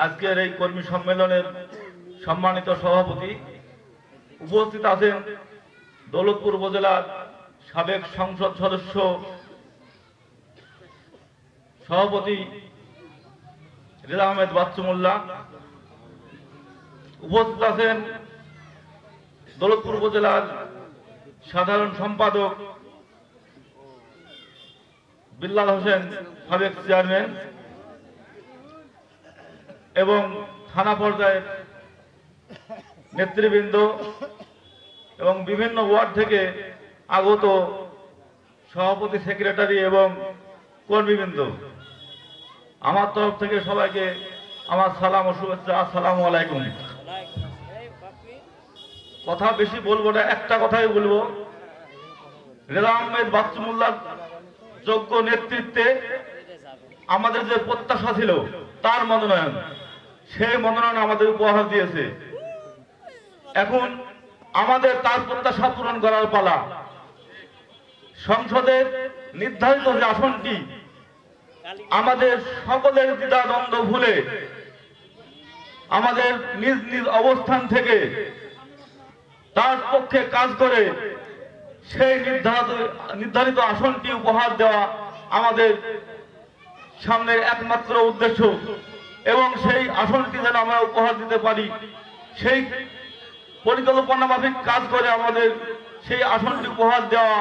আজকের এই কর্মী সম্মেলনের সম্মানিত সভাপতি, উপস্থিত আছেন দৌলতপুর উপজেলার সাবেক সংসদ সদস্য সভাপতি রেজা আহমেদ বাচ্চু মোল্লা, উপস্থিত আছেন দৌলতপুর উপজেলার সাধারণ সম্পাদক বিল্লাল হোসেন সাবেক চেয়ারম্যান এবং থানা পর্যায়ের নেতৃবৃন্দ এবং বিভিন্ন ওয়ার্ড থেকে আগত সভাপতি, সেক্রেটারি এবং কর্মীবৃন্দ, আমার তরফ থেকে সবাইকে আমার সালাম ও শুভেচ্ছা। আসসালামু আলাইকুম। কথা বেশি বলবো না, একটা কথাই বলবো। রেজা আহমেদ বাচ্চু মোল্লার যোগ্য নেতৃত্বে আমাদের যে প্রত্যাশা ছিল তার মনোনয়ন, সেই মনোনয়ন আমাদের উপহার দিয়েছে। এখন আমাদের তার প্রত্যাশা পূরণ করার পালা। সংসদের নির্ধারিত যে আসনটি, আমাদের সকলের দ্বিধা দ্বন্দ্ব ভুলে আমাদের নিজ নিজ অবস্থান থেকে তার পক্ষে কাজ করে সেই নির্ধারিত আসনটি উপহার দেওয়া আমাদের সামনের একমাত্র উদ্দেশ্য, এবং সেই আসনটি যেন আমরা উপহার দিতে পারি, সেই পরিকল্পনা মাফিক কাজ করে আমাদের সেই আসনটি উপহার দেওয়া,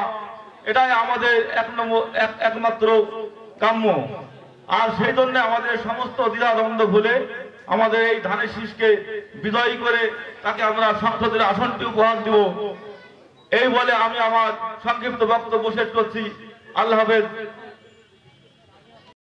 এটাই আমাদের একমাত্র কাম্য। আর সেই জন্য আমাদের সমস্ত দ্বিধাদ্বন্দ্ব ভুলে আমাদের এই ধানের শীষকে বিজয়ী করে তাকে আমরা সংসদের আসনটি উপহার দিব। এই বলে আমি আমার সংক্ষিপ্ত বক্তব্য শেষ করছি। আল্লাহ হাফেজ।